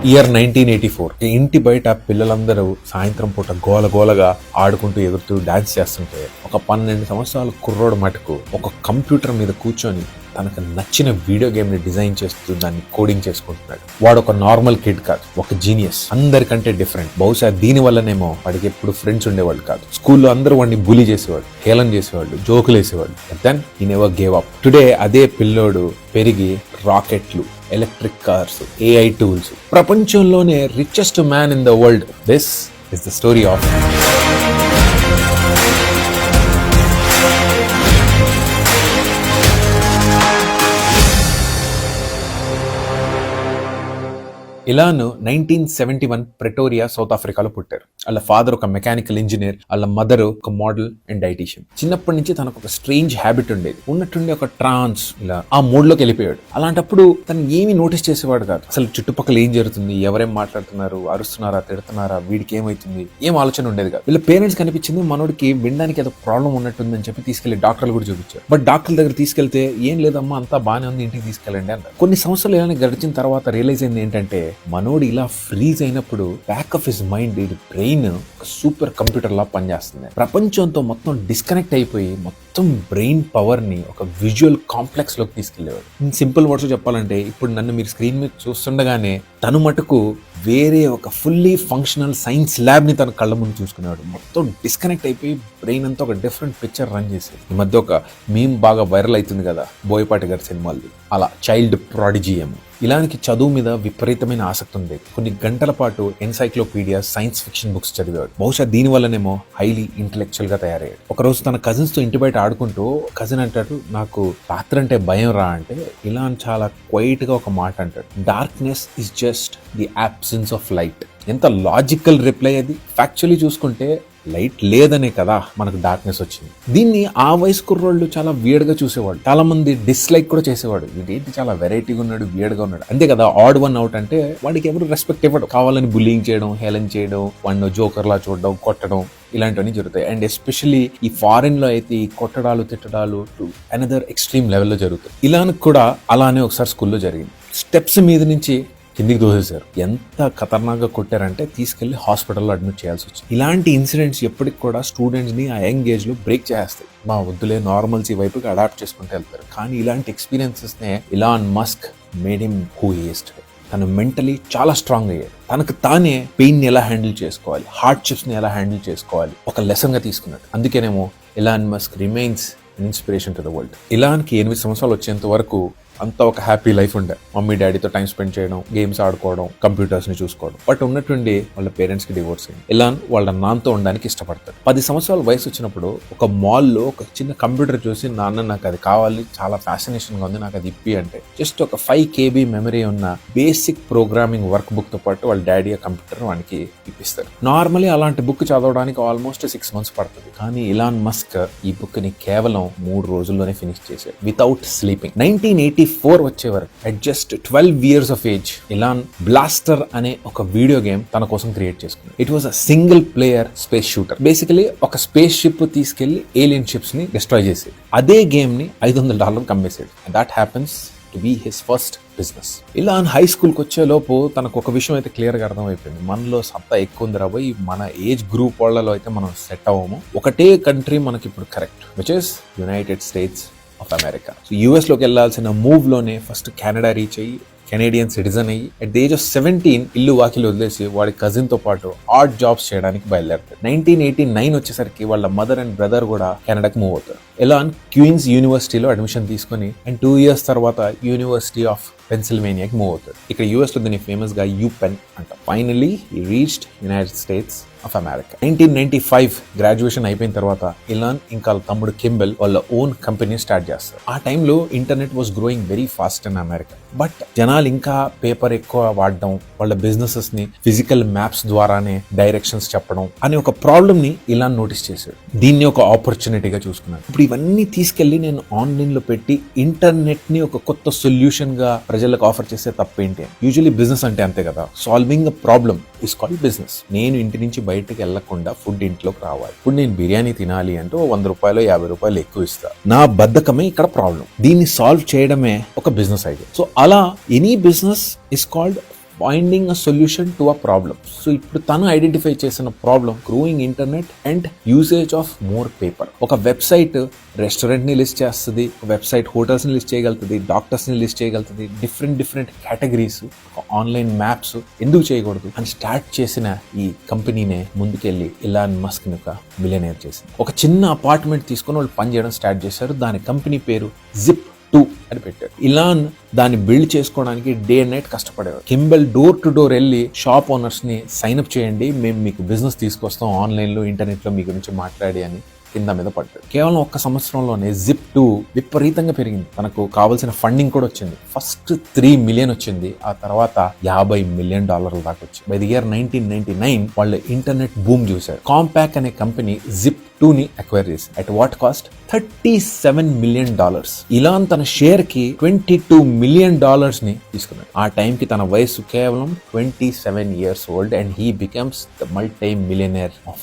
Year 1984. ఇంటి బయట పిల్లలందరూ సాయంత్రం పూట గోలగోలగా ఆడుకుంటూ ఎగురుతూ డాన్స్ చేస్తుంటే ఒక 12 సంవత్సరాల కుర్రోడు మటుకు ఒక కంప్యూటర్ మీద కూర్చొని తనకు నచ్చిన వీడియో గేమ్ ని డిజైన్ చేస్తూ దాన్ని కోడింగ్ చేసుకుంటున్నాడు. వాడు ఒక నార్మల్ కిడ్ కాదు, ఒక జీనియస్. అందరికంటే డిఫరెంట్. బహుశా దీని వల్లనేమో వాడికి ఎప్పుడు ఫ్రెండ్స్ ఉండేవాళ్ళు కాదు. స్కూల్లో అందరూ వాడిని బులీ చేసేవాళ్ళు, హేళన చేసేవాళ్ళు, జోకులు వేసేవాళ్ళు. Then he never gave up. Today అదే పిల్లోడు పెరిగి రాకెట్లు, ఎలక్ట్రిక్ కార్స్, AI టూల్స్, ప్రపంచంలోనే richest man in the world. This is the story of Elon 1971 Pretoria, South ఆఫ్రికాలో పుట్టారు. వాళ్ళ ఫాదర్ ఒక మెకానికల్ ఇంజనీర్, వాళ్ళ మదర్ ఒక మోడల్ అండ్ డైటీషియన్. చిన్నప్పటి నుంచి తనకు ఒక స్ట్రేంజ్ హ్యాబిట్ ఉండేది. ఉన్నట్టుండి ఒక ట్రాన్స్ ఇలా ఆ మూడ్లోకి వెళ్ళిపోయాడు. అలాంటప్పుడు తను ఏమీ నోటీస్ చేసేవాడు కాదు. అసలు చుట్టుపక్కల ఏం జరుగుతుంది, ఎవరేం మాట్లాడుతున్నారు, అరుస్తున్నారా, తిడుతున్నారా, వీడికి ఏమైతుంది, ఏం ఆలోచన ఉండేది కాదు. వీళ్ళ పేరెంట్స్ కనిపించింది మనోడికి వినడానికి ఏదో ప్రాబ్లం ఉన్నట్టుందని చెప్పి తీసుకెళ్లి డాక్టర్లు కూడా చూపించారు. బట్ డాక్టర్ దగ్గర తీసుకెళ్తే ఏం లేదమ్మా, అంతా బాగానే ఉంది, ఇంటికి తీసుకెళ్ళండి అన్నారు. కొన్ని సంవత్సరాలు ఇలా గడిచిన తర్వాత రియలైజ్ అయింది ఏంటంటే, మనోడు ఇలా ఫ్రీజ్ అయినప్పుడు బ్యాక్ ఆఫ్ హిస్ మైండ్, ఇది బ్రెయిన్ ఒక సూపర్ కంప్యూటర్ లా పనిచేస్తుంది. ప్రపంచంతో మొత్తం డిస్కనెక్ట్ అయిపోయి మొత్తం బ్రెయిన్ పవర్ ని ఒక విజువల్ కాంప్లెక్స్ లోకి తీసుకెళ్లేవాడు. సింపుల్ వర్డ్స్ చెప్పాలంటే, ఇప్పుడు నన్ను మీరు స్క్రీన్ మీద చూస్తుండగానే తను మటుకు వేరే ఒక ఫుల్లీ ఫంక్షనల్ సైన్స్ ల్యాబ్ ని తన కళ్ళ ముందు చూసుకునేవాడు. మొత్తం డిస్కనెక్ట్ అయిపోయి బ్రెయిన్ అంతా ఒక డిఫరెంట్ పిక్చర్ రన్ చేసేది. ఈ మధ్య ఒక మీమ్ బాగా వైరల్ అవుతుంది కదా, బోయపాటి గారి సినిమాలు. అలా చైల్డ్ ప్రాడిజీ ఏమో. ఇలానికి చదువు మీద విపరీతమైన ఆసక్తి ఉండేది. కొన్ని గంటల పాటు ఎన్సైక్లోపీడియా, సైన్స్ ఫిక్షన్ బుక్స్ చదివాడు. బహుశా దీని వల్లనేమో హైలీ ఇంటెలెక్చువల్ గా తయారయ్యాడు. ఒకరోజు తన కజిన్స్ తో ఇంటి బయట ఆడుకుంటూ కజిన్ అంటాడు, నాకు రాత్రి అంటే భయం రా అంటే, ఇలా చాలా క్వైట్ గా ఒక మాట అంటాడు, darkness is just the absence of light. ఎంత లాజికల్ రిప్లై అది. ఫ్యాక్చువల్లీ చూసుకుంటే లైట్ లేదనే కదా మనకు డార్క్నెస్ వచ్చింది. దీన్ని ఆ వయసు కుర్రోళ్ళు చాలా వియర్డ్ గా చూసేవాడు. చాలా మంది డిస్లైక్ కూడా చేసేవాడు. వీడేంటి చాలా వెరైటీగా ఉన్నాడు, వియర్డ్ గా ఉన్నాడు. అంతే కదా, ఆడ్ వన్ అవుట్ అంటే వాడికి ఎవరు రెస్పెక్ట్ ఇవ్వడం, కావాలని బుల్లింగ్ చేయడం, హేళన చేయడం, వాడిని జోకర్ లా చూడడం, కొట్టడం, ఇలాంటివన్నీ జరుగుతాయి. అండ్ ఎస్పెషల్లీ ఈ ఫారిన్ లో అయితే ఈ కొట్టడాలు, తిట్టడాలు టు అనదర్ ఎక్స్ట్రీమ్ లెవెల్లో జరుగుతాయి. ఇలానికి కూడా అలానే ఒకసారి స్కూల్లో జరిగింది. స్టెప్స్ మీద నుంచి కిందికి దోసేశారు. ఎంత ఖతర్నాక్గా కొట్టారంటే తీసుకెళ్లి హాస్పిటల్లో అడ్మిట్ చేయాల్సి వచ్చింది. ఇలాంటి ఇన్సిడెంట్స్ ఎప్పటికి కూడా స్టూడెంట్స్ ని ఆ యంగ్ ఏజ్ లో బ్రేక్ చేస్తాయి. మా వద్దులే, నార్మల్సీ వైపుకి అడాప్ట్ చేసుకుంటూ వెళ్తారు. కానీ ఇలాంటి ఎక్స్పీరియన్సెస్ నే Elon Musk made him who he is today. తను మెంటలీ చాలా స్ట్రాంగ్ అయ్యాడు. తనకు తానే పెయిన్ ని ఎలా హ్యాండిల్ చేసుకోవాలి, హార్డ్షిప్స్ ని ఎలా హ్యాండిల్ చేసుకోవాలి ఒక లెసన్ గా తీసుకున్నాడు. అందుకేనేమో Elon Musk remains inspiration to the world. ఇలాన్కి 8 సంవత్సరాలు వచ్చేంత వరకు అంతా ఒక హ్యాపీ లైఫ్ ఉండే. మమ్మీ డాడీతో టైం స్పెండ్ చేయడం, గేమ్స్ ఆడుకోవడం, కంప్యూటర్స్ ని చూసుకోవడం. బట్ ఉన్నట్టుండి వాళ్ళ పేరెంట్స్ కి డివోర్స్ అయింది. ఇలాన్ వాళ్ళ నాన్నతో ఉండడానికి ఇష్టపడతాడు. 10 సంవత్సరాల వయసు వచ్చినప్పుడు ఒక మాల్లో ఒక చిన్న కంప్యూటర్ చూసి, నాన్న నాకు అది కావాలి, చాలా ఫ్యాసినేషన్ గా ఉంది, నాకు అది ఇప్పి అంటే జస్ట్ ఒక 5 KB మెమరీ ఉన్న బేసిక్ ప్రోగ్రామింగ్ వర్క్ బుక్ తో పాటు వాళ్ళ డాడీ ఆ కంప్యూటర్ వానికి ఇప్పిస్తారు. నార్మల్లీ అలాంటి బుక్ చదవడానికి ఆల్మోస్ట్ 6 months పడుతుంది. కానీ ఇలాన్ మస్క్ ఈ బుక్ ని కేవలం 3 రోజుల్లోనే ఫినిష్ చేశాడు వితౌట్ స్లీపింగ్. 1984 వచ్చే వరకు at just 12 years of age Elon blaster అనే ఒక వీడియో గేమ్ తన కోసం క్రియేట్ చేసుకున్నాడు. It was a single player space shooter. Basically ఒక స్పేస్ షిప్ తీసుకెళ్లి ఏలియన్ షిప్స్ ని డిస్ట్రాయ్ చేసేది. అదే గేమ్ ని $500 కమ్మేసాడు. That happens to be his first business. Elon high స్కూల్కి వచ్చే లోపు తనకు ఒక విషయం అయితే క్లియర్ గా అర్థమైపోయింది. మనలో సత్తా ఎక్కువ ఉంది రాబోయ్, మన ఏజ్ గ్రూప్ వాళ్ళలో అయితే మనం సెట్ అవ్వము. ఒకటే కంట్రీ మనకి ఇప్పుడు correct, which is United states of America. So US లోకి వెళ్లాల్సిన మూవ్ లోనే ఫస్ట్ కెనడా రీచ్ అయ్యి కెనేడియన్ సిటిజన్ అయ్యి అట్ ది ఏజ్ ఆఫ్ 17 ఇల్లు వాకిలు వదిలేసి వాడి కజిన్ తో పాటు ఆడ్ జాబ్స్ చేయడానికి బయలుదేరుతాడు. 1989 వచ్చేసరికి వాళ్ళ మదర్ అండ్ బ్రదర్ కూడా కెనడాకి మూవ్ అవుతారు. ఇలాన్ క్వీన్స్ యూనివర్సిటీలో అడ్మిషన్ తీసుకుని అండ్ 2 years తర్వాత యూనివర్సిటీ ఆఫ్ పెన్సిల్వేనియాకి మూవ్ అవుతాడు. ఇక్కడ US లో దీన్ని ఫేమస్ గా UPenn అంట. Finally he reached United states of America. 1995 graduation అయిపోయిన తర్వాత ఇలాన్ ఇంకా తమ్ముడు కింబెల్ వాళ్ళ ఓన్ కంపెనీ స్టార్ట్ చేస్తారు. ఆ టైంలో internet was growing very fast in America. But జనాలు ఇంకా పేపర్ ఎక్కువ వాడడం, వాళ్ళ బిజినెసెస్ ని ఫిజికల్ మ్యాప్స్ ద్వారానే డైరెక్షన్స్ చెప్పడం అనే ఒక ప్రాబ్లమ్ ని ఇలాన్ నోటీస్ చేశాడు. దీన్ని ఒక ఆపర్చునిటీగా చూసుకున్నాడు. ఇప్పుడు ఇవన్నీ తీసుకెళ్లి నేను ఆన్లైన్ లో పెట్టి ఇంటర్నెట్ ని ఒక కొత్త సొల్యూషన్ గా ప్రజలకు ఆఫర్ చేస్తే తప్పేంటి? యూజువల్లీ బిజినెస్ అంటే అంతే కదా, solving a problem is called business. నేను ఇంటి నుంచి బయటకు వెళ్లకుండా ఫుడ్ ఇంట్లోకి రావాలి. ఇప్పుడు నేను బిర్యానీ తినాలి అంటే $100 $50 ఎక్కువ ఇస్తా. నా బద్ధకమే ఇక్కడ ప్రాబ్లం. దీన్ని సాల్వ్ చేయడమే ఒక బిజినెస్ ఐడియా. సో అలా any business is called finding a solution to a problem. So ఇప్పుడు తను ఐడెంటిఫై చేసిన problem growing internet and usage of more paper. ఒక వెబ్సైట్ రెస్టారెంట్ ని లిస్ట్ చేస్తుంది, వెబ్సైట్ హోటల్స్ ని లిస్ట్ చేయగలుగుతుంది, డాక్టర్స్ ని లిస్ట్ చేయగలుగుతుంది, డిఫరెంట్ కేటగిరీస్, ఆన్లైన్ మ్యాప్స్ ఎందుకు చేయకూడదు అని స్టార్ట్ చేసిన ఈ కంపెనీనే ముందుకెళ్ళి ఇలాన్ మస్క్ ని ఒక మిలియనేర్ చేసింది. ఒక చిన్న అపార్ట్మెంట్ తీసుకుని వాళ్ళు పని చేయడం స్టార్ట్ చేశారు. దాని కంపెనీ పేరు Zip2 అని పెట్టారు. ఇలాన్ దాన్ని బిల్డ్ చేసుకోవడానికి డే అండ్ నైట్ కష్టపడేవారు. కింబెల్ డోర్ టు డోర్ వెళ్ళి షాప్ ఓనర్స్ ని సైన్ అప్ చేయండి, మేము మీకు బిజినెస్ తీసుకొస్తాం ఆన్లైన్ లో ఇంటర్నెట్ లో మీ గురించి మాట్లాడి అని కింద మీద పడ్డాడు. కేవలం ఒక్క సంవత్సరంలోనే Zip2 విపరీతంగా పెరిగింది. తనకు కావాల్సిన ఫండింగ్ కూడా వచ్చింది. ఫస్ట్ 3 మిలియన్ వచ్చింది, ఆ తర్వాత $50 మిలియన్ దాకా వచ్చింది. బై ది ఇయర్ 1999 వాళ్ళు ఇంటర్నెట్ బూమ్ చూశారు. కాంపాక్ అనే కంపెనీ Zip2 ని అక్వైర్ చేసింది. At what cost? $37 మిలియన్. ఇలాన్ తన షేర్ కి $22 మిలియన్ ని తీసుకున్నాడు. ఆ టైం కి తన వయసు కేవలం 27 years old and he becomes the multi-millionaire of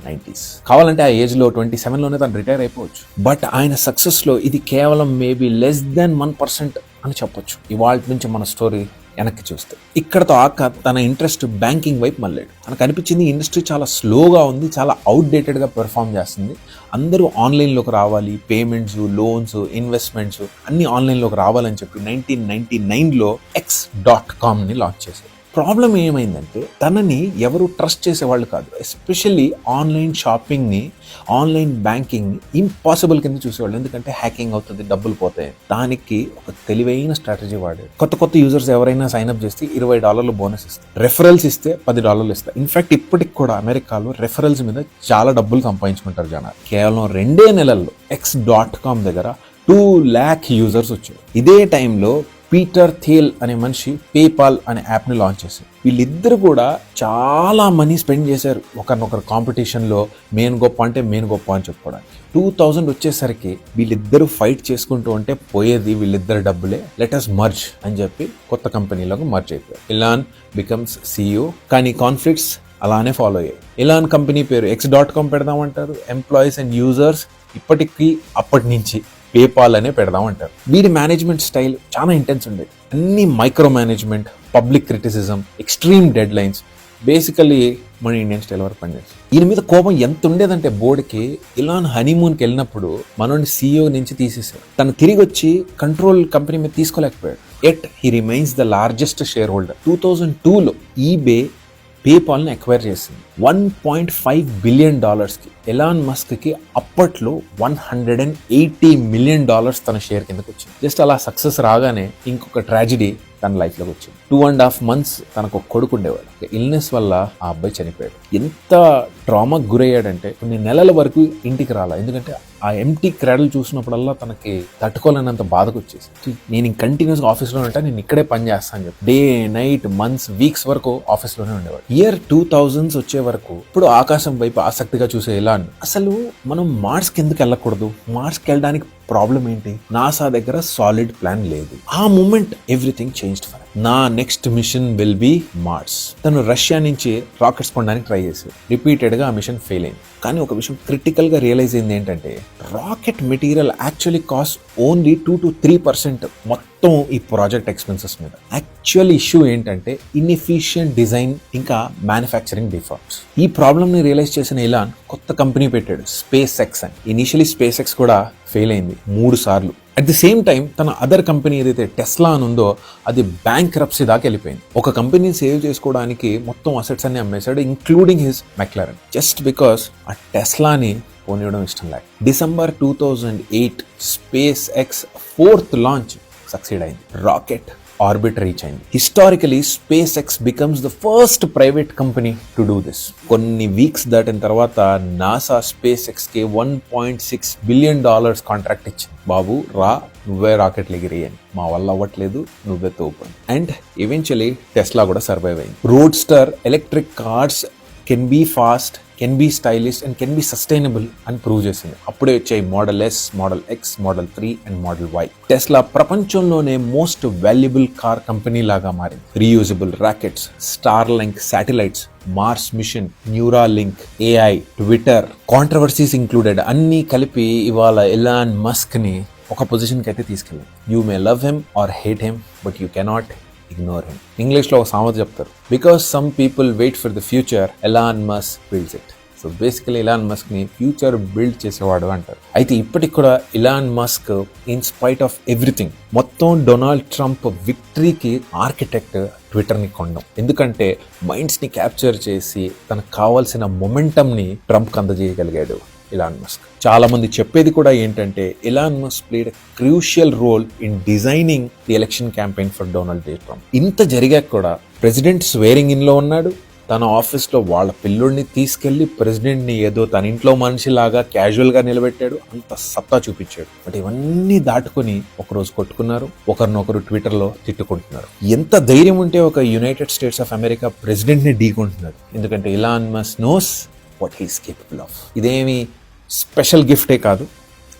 90s. కావాలంటే ఆ ఏజ్ లో 27 లోనే తను రిటైర్ అయిపోవచ్చు. బట్ ఆయన సక్సెస్ లో ఇది కేవలం మేబీ లెస్ దెన్ 1% అని చెప్పొచ్చు. ఇవాళ నుంచి మన స్టోరీ వెనక్కి చూస్తే ఇక్కడతో ఆక తన ఇంట్రెస్ట్ బ్యాంకింగ్ వైపు మళ్ళాడు. తనకు అనిపించింది ఇండస్ట్రీ చాలా స్లోగా ఉంది, చాలా అవుట్డేటెడ్ గా పెర్ఫామ్ చేస్తుంది, అందరూ ఆన్లైన్లోకి రావాలి, పేమెంట్స్, లోన్స్, ఇన్వెస్ట్మెంట్స్ అన్ని ఆన్లైన్లోకి రావాలని చెప్పి 1999లో X.com ని లాంచ్ చేశారు. ప్రాబ్లం ఏమైందంటే తనని ఎవరు ట్రస్ట్ చేసేవాళ్ళు కాదు. ఎస్పెషల్లీ ఆన్లైన్ షాపింగ్ని, ఆన్లైన్ బ్యాంకింగ్ని ఇంపాసిబుల్ కింద చూసేవాళ్ళు. ఎందుకంటే హ్యాకింగ్ అవుతుంది, డబ్బులు పోతాయి. దానికి ఒక తెలివైన స్ట్రాటజీ వాడారు. కొత్త యూజర్స్ ఎవరైనా సైన్అప్ చేస్తే $20 బోనస్ ఇస్తారు, రెఫరల్స్ ఇస్తే $10 ఇస్తారు. ఇన్ఫాక్ట్ ఇప్పటికి కూడా అమెరికాలో రెఫరల్స్ మీద చాలా డబ్బులు సంపాదించుకుంటారు జనాలు. కేవలం 2 నెలల్లో X.com దగ్గర 2 lakh యూజర్స్ వచ్చారు. ఇదే టైంలో పీటర్ థియల్ అనే మనిషి పేపాల్ అనే యాప్ని లాంచ్ చేశారు. వీళ్ళిద్దరు కూడా చాలా మనీ స్పెండ్ చేశారు ఒకరినొకరు కాంపిటీషన్లో. మెయిన్ గొప్ప అంటే మెయిన్ గొప్ప అని చెప్పుకోవడానికి. 2000 వచ్చేసరికి వీళ్ళిద్దరు ఫైట్ చేసుకుంటూ ఉంటే పోయేది వీళ్ళిద్దరు డబ్బులే. లెట్ అస్ మర్జ్ అని చెప్పి కొత్త కంపెనీలోకి మర్జ్ అయిపోయారు. ఇలాన్ బికమ్స్ CEO. కానీ కాన్ఫ్లిక్ట్స్ అలానే ఫాలో అయ్యాయి. ఇలాన్ కంపెనీ పేరు X.com పెడదామంటారు. ఎంప్లాయీస్ అండ్ యూజర్స్ ఇప్పటికీ అప్పటి నుంచి పేపాల్ అనే పెడదామంటారు. వీడి మేనేజ్మెంట్ స్టైల్ చాలా ఇంటెన్స్ ఉండేది. అన్ని micro management, public criticism, extreme dead lines, basically మన ఇండియన్ స్టైల్ వరకు పనిచేస్తుంది. ఈయన మీద కోపం ఎంత ఉండేదంటే బోర్డుకి ఇలాన్ హనీమూన్కి వెళ్ళినప్పుడు మనోని CEO నుంచి తీసేశారు. తను తిరిగి వచ్చి కంట్రోల్ కంపెనీ మీద తీసుకోలేకపోయాడు. Yet he remains the largest shareholder. 2002లో ఈబే పేపాల్ని అక్వైర్ చేసింది $1.5 బిలియన్ కి. ఎలాన్ మస్క్ కి అప్పట్లో $180 మిలియన్ తన షేర్ కిందకి వచ్చింది. జస్ట్ అలా సక్సెస్ రాగానే ఇంకొక ట్రాజిడీ తన లైఫ్లోకి వచ్చింది. 2.5 months తనకు ఒక కొడుకు ఉండేవాడు. ఇల్నెస్ వల్ల ఆ అబ్బాయి చనిపోయాడు. ఎంత ట్రామాకు గురయ్యాడంటే కొన్ని నెలల వరకు ఇంటికి రాలా. ఎందుకంటే ఆ ఎంటీ క్రాడల్ చూసినప్పుడల్లా తనకి తట్టుకోలేనంత బాధకు వచ్చేసి నేను కంటిన్యూస్గా ఆఫీస్లో ఉంటా, నేను ఇక్కడే పని చేస్తాను అని చెప్పి డే నైట్ మంత్స్ వీక్స్ వరకు ఆఫీస్లోనే ఉండేవాడు. ఇయర్ 2000s వచ్చే వరకు ఇప్పుడు ఆకాశం వైపు ఆసక్తిగా చూసే ఇలాన్ అసలు మనం మార్స్కి ఎందుకు వెళ్ళకూడదు, మార్స్కి వెళ్ళడానికి ప్రాబ్లం ఏంటి, నాసా దగ్గర సాలిడ్ ప్లాన్ లేదు. ఆ మూమెంట్ ఎవ్రీథింగ్ చేంజ్డ్ ఫర్ నా next mission will be Mars. తను రష్యా నుంచి రాకెట్స్ కొనడానికి ట్రై చేశారు. రిపీటెడ్ గా ఆ మిషన్ ఫెయిల్ అయింది. కానీ ఒక విషయం క్రిటికల్ గా రియలైజ్ అయింది ఏంటంటే rocket material actually cost only 2 to 3% మొత్తం ఈ ప్రాజెక్ట్ ఎక్స్పెన్సెస్ మీద. యాక్చువల్ ఇష్యూ ఏంటంటే ఇన్ఎఫిషియంట్ డిజైన్ ఇంకా మ్యానుఫ్యాక్చరింగ్ డిఫాల్ట్స్. ఈ ప్రాబ్లమ్ ని రియలైజ్ చేసిన ఇలాన్ కొత్త కంపెనీ పెట్టాడు, SpaceX అని. ఇనిషియలీ SpaceX కూడా ఫెయిల్ అయింది 3 సార్లు. అట్ ది సేమ్ టైం తన అదర్ కంపెనీ ఏదైతే టెస్లా అని ఉందో అది బ్యాంక్రప్సీ దాకా వెళ్ళిపోయింది. ఒక కంపెనీని సేవ్ చేసుకోవడానికి మొత్తం అసెట్స్ అన్ని అమ్మేశాడు, including his McLaren, just because ఆ టెస్లాని పోనివ్వడం ఇష్టం లేక. December 2008 SpaceX 4th launch succeed అయింది. రాకెట్ ఆర్బిట్ రీచ్ అయింది. Historically SpaceX becomes the first private company to do this. కొన్ని వీక్స్ దాటిన తర్వాత నాసా SpaceX కి $1.6 బిలియన్ కాంట్రాక్ట్ ఇచ్చింది. బాబు రా, నువ్వే రాకెట్లు ఎగిరి అని, మా వల్ల అవ్వట్లేదు, నువ్వే తోపు. అండ్ ఈవెన్చువలీ టెస్లా కూడా సర్వైవ్ అయింది. Roadster electric cars can be fast, can be stylish and can be sustainable అని ప్రూవ్ చేసింది. అప్పుడే వచ్చాయి model S, model X, model 3 and model Y. Tesla ప్రపంచంలోనే మోస్ట్ వాల్యుబుల్ కార్ కంపెనీ లాగా మారింది. Reusable rockets, Starlink satellites, Mars mission, Neuralink, AI, Twitter, controversies included అన్నీ కలిపి ఇవాళ ఎలాన్ మస్క్ ని ఒక పొజిషన్కి అయితే తీసుకెళ్ళాం. You may love him or hate him but you cannot ignore him. ఇంగ్లీష్లో ఒక సామెత చెప్తారు, because some people wait for the future, Elon Musk builds it. So basically Elon Musk ని ఫ్యూచర్ బిల్డ్ చేసేవాడు అంటారు. అయితే ఇప్పటికి కూడా Elon Musk in spite of everything, మొత్తం డొనాల్డ్ ట్రంప్ విక్టరీకి ఆర్కిటెక్ట్ ట్విట్టర్ని కొనడం. ఎందుకంటే మైండ్స్ని క్యాప్చర్ చేసి తనకు కావాల్సిన మొమెంటమ్ని ట్రంప్కి అందజేయగలిగాడు ఇలాన్ మస్క్. చాలా మంది చెప్పేది కూడా ఏంటంటే Elon Musk played a crucial role in designing the election campaign for Donald day Trump. ఇంత జరిగాక కూడా ప్రెసిడెంట్ స్వేరింగ్ ఇన్ లో ఉన్నాడు. తన ఆఫీస్లో వాళ్ళ పిల్లోడిని తీసుకెళ్లి ప్రెసిడెంట్ని ఏదో తన ఇంట్లో మనిషిలాగా క్యాజువల్గా నిలబెట్టాడు. అంత సత్తా చూపించాడు. బట్ ఇవన్నీ దాటుకుని ఒకరోజు కొట్టుకున్నారు, ఒకరినొకరు ట్విట్టర్లో తిట్టుకుంటున్నారు. ఎంత ధైర్యం ఉంటే ఒక యునైటెడ్ స్టేట్స్ ఆఫ్ అమెరికా ప్రెసిడెంట్ని ఢీకుంటున్నాడు. ఎందుకంటే Elon Musk knows what he's capable of. ఇదేమి స్పెషల్ గిఫ్టే కాదు.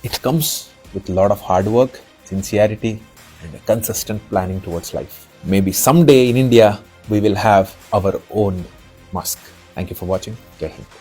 It comes with lot of hard work, sincerity and consistent planning towards life. Maybe some day in India we will have our own Musk. Thank you for watching. Jai Hind.